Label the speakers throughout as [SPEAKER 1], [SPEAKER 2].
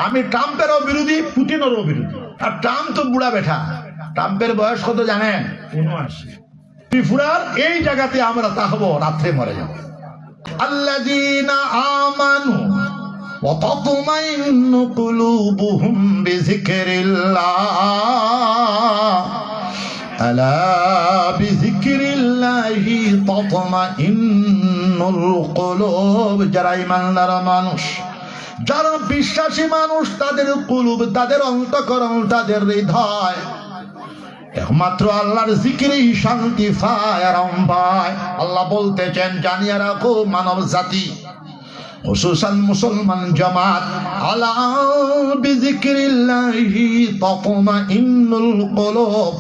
[SPEAKER 1] আমি ট্রাম্পেরও বিরোধী, পুতিনেরও বিরোধী। আর ট্রাম্প তো বুড়া বেঠা, ট্রাম্পের বয়স কত জানেন? ৭৯। ত্রিপুরার এই জায়গাতে আমরা থাকবো, রাত্রে মরে যাব। আল্লাযীনা আমানু ওয়া তাতমাইন্নু কুলুবুহুম বিযিকরিল্লাহ আলা বিযিকরিল্লাহি তাতমাইন্নুল কুলুব। যারা ঈমানদার মানুষ, যারা বিশ্বাসী মানুষ, তাদের কুলুব, তাদের অন্তঃকরণ, তাদের হৃদয় একমাত্র আল্লাহর জিকিরেই শান্তি পায়, আরাম পায়। আল্লাহ বলতেছেন, জানিয়ে রাখো মানব জাতি, খুসুসান মুসলমান জামাত, আলা বিযিকরিল্লাহি তাতমাইন্নুল কুলুব।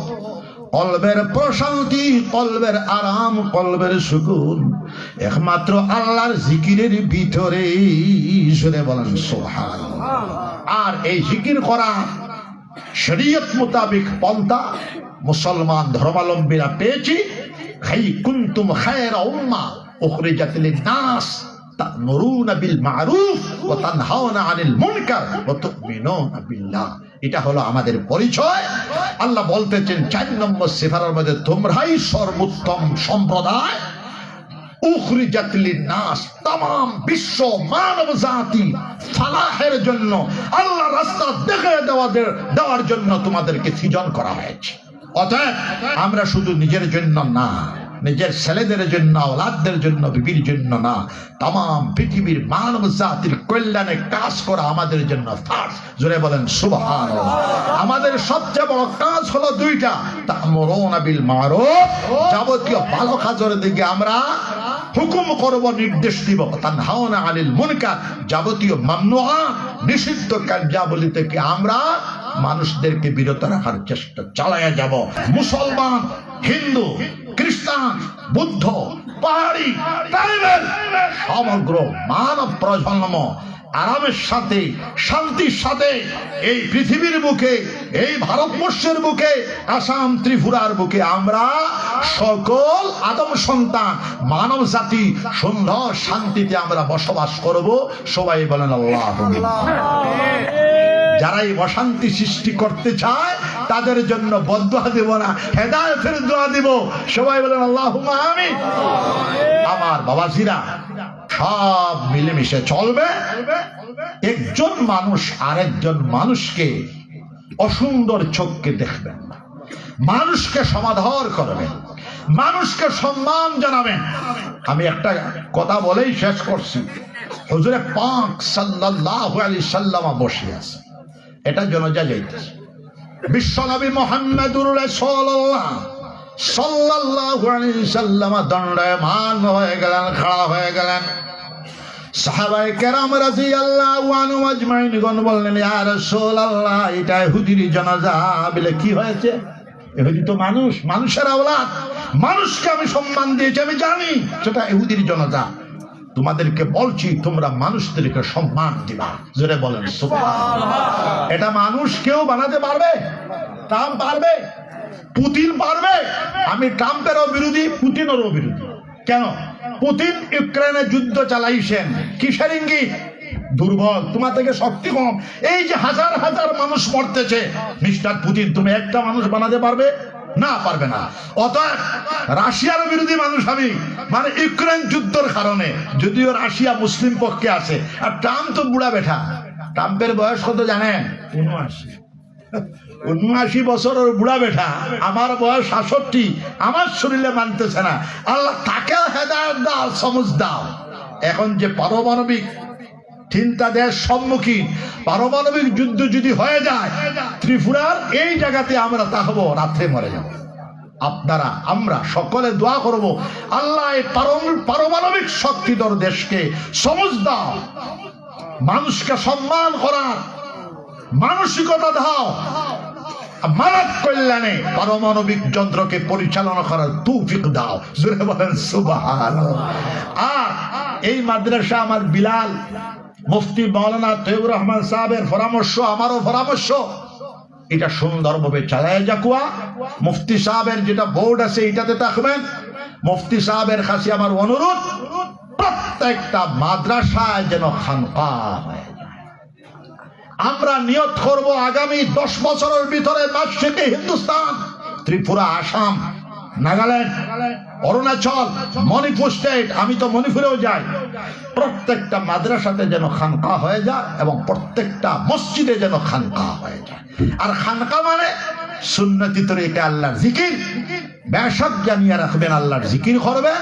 [SPEAKER 1] কলবের প্রশান্তি, কলবের আরাম, কলবের সুকুন একমাত্র আল্লাহর জিকিরের ভিতরে। জোরে বলেন সুবহানাল্লাহ। আর এই জিকির করা শরীয়ত মোতাবেক পন্থা মুসলমান ধর্মাবলম্বীরা পেয়েছি। কুনতুম খায়রা উম্মাহ উখরিজাত লিন-নাস তা'মুরুনা বিল মা'রুফ ওয়া তানহাউনা আনিল মুনকার ওয়া তু'মিনুনা বিল্লাহ। এটা হলো আমাদের পরিচয়। আল্লাহ বলতেছেন ৪ নম্বর সিফারের মধ্যে, তোমরাই সর্বোত্তম সম্প্রদায়। উখরিজাত লিন-নাস, तमाम বিশ্ব মানব জাতি ফালাহের জন্য, আল্লাহ রাস্তা দেখিয়ে দেওয়ার জন্য তোমাদেরকে সৃজন করা হয়েছে। অতএব আমরা শুধু নিজের জন্য না, নিজের ছেলেদের জন্য, ওলাদদের জন্য, বিবির জন্য না, तमाम পৃথিবীর মানব জাতির কল্যাণে কাজ করা আমাদের জন্য ফার্জ। জোরে বলেন সুবহানাল্লাহ। আমাদের সবচেয়ে বড় কাজ হলো দুইটা, তা'মুরুনা বিল মা'রুফ, যাবতীয় ভালো কাজের দিকে আমরা হুকুম করব, নির্দেশ দিব, তানহাউনা আনিল মুনকার, যাবতীয় মামনুআ নিষিদ্ধ কার্যাবলী থেকে আমরা মানুষদেরকে বিরত রাখার চেষ্টা চালায়া যাব। মুসলমান, হিন্দু, খ্রিস্টান, বুদ্ধ, পাহাড়ি, ট্রাইবেল, সমগ্র মানব প্রজন্ম আরামের সাথে, শান্তির সাথে এই পৃথিবীর বুকে, এই ভারতবর্ষের বুকে, আসাম ত্রিপুরার বুকে আমরা সকল আদম সন্তান মানব জাতি সুন্দর শান্তিতে আমরা বসবাস করব। সবাই বলেন আল্লাহুম্মা। যারা এই অশান্তি সৃষ্টি করতে চায় তাদের জন্য বদদুয়া দেব না, হেদায়েতের দোয়া দিব। সবাই বলেন আল্লাহুম্মা আমিন। আমার বাবাজিরা, সব মিলেমিশে চলবে। একজন মানুষ আরেকজন মানুষকে অসুন্দর চোখকে দেখবেন না, মানুষকে সমাদর করবেন, মানুষকে সম্মান জানাবেন। আমি একটা কথা বলেই শেষ করছি। হুজুরে পাক সাল্লাল্লাহু আলাইহি সাল্লাম বসে আছে, এটা জানাজা যাইতেছে। বিশ্বনবী মুহাম্মদুর রাসূলুল্লাহ সাল্লাল্লাহু আলাইহি সাল্লাম দণ্ডায়মান হয়ে গেলেন, খাড়া হয়ে গেলেন। সাহাবায়ে কেরাম রাদিয়াল্লাহু আনহুম আজমাইন বললেন, ইয়া রাসূলুল্লাহ, এটা ইহুদির জানাজা। বলে কি হয়েছে? ইহুদি তো মানুষ, মানুষের আওলাদ, মানুষকে আমি সম্মান দিয়েছি, আমি জানি সেটা ইহুদির জানাজা। তোমাদেরকে বলছি তোমরা মানুষদেরকে সম্মান দিবা। জোরে বলেন সুবহানাল্লাহ। এটা মানুষ কেউ বানাতে পারবে? ট্রাম্প পারবে? পুতিন পারবে? আমি ট্রাম্পেরও বিরোধী, পুতিনেরও বিরোধী। কেন? পুতিন ইউক্রেনে যুদ্ধ চালাইছেন কিসের ইঙ্গিত? দুর্বল, তোমার থেকে শক্তি কম। এই যে হাজার হাজার মানুষ মরতেছে, মিস্টার পুতিন তুমি একটা মানুষ বানাতে পারবে না? পারবে না। অতএব রাশিয়ার বিরোধী মানুষ আমি, মানে ইউক্রেন যুদ্ধের কারণে। যদিও রাশিয়া মুসলিম পক্ষে আছে, আর ট্রাম্প তো বুড়া বেঠা। ট্রাম্পের বয়স কত জানেন? ৭৯ বছরের বুড়া বেঠা। আমার বয়স ৬৭, আমার শরীরে মানতেছে না। আল্লাহ তাকে হেদায়েত দাও, সমঝ দাও। এখন যে পারমাণবিক চিন্তা দেশ সম্মুখীন, পারমাণবিক যুদ্ধ যদি হয়ে যায়, ত্রিপুরার এই জায়গাতে আমরা থাকবো, রাত্রে মরে যাব। আপনারা আমরা সকলে দোয়া করব, আল্লাহ এই পারমাণবিক শক্তিধর দেশকে সমঝ দাও, মানুষকে সম্মান করার মানসিকতা দাও, মানব কল্যাণে পারমাণবিক যন্ত্রকে পরিচালনা করার তৌফিক দাও। জোরে বলেন সুবহানাল্লাহ। আর এই মাদ্রাসা আমার বিলাল মুফতি মাওলানা তৈয়বুর রহমান সাহেবের পরামর্শ, আমারও পরামর্শ, এটা সুন্দরভাবে চালায় যাকুয়া। মুফতি সাহেবের যেটা বোর্ড আছে এটাতে থাকবেন। মুফতি সাহেবের কাছে আমার অনুরোধ, প্রত্যেকটা মাদ্রাসায় যেন খানকা হয়। আমরা নিয়ত করব আগামী 10 বছরের ভিতরে মাসেকে হিন্দুস্তান, ত্রিপুরা, আসাম, নাগাল্যান্ড, অরুণাচল, মণিপুর স্টেট, আমি তো মণিপুরেও যাই, প্রত্যেকটা মাদ্রাসাতে যেন খানকা হয়ে যায় এবং প্রত্যেকটা মসজিদে যেন খানকা হয়ে যায়। আর খানকা মানে সুন্নতি তরিকা আল্লাহর জিকির, বেশক জানিয়ে রাখবেন আল্লাহর জিকির করবে,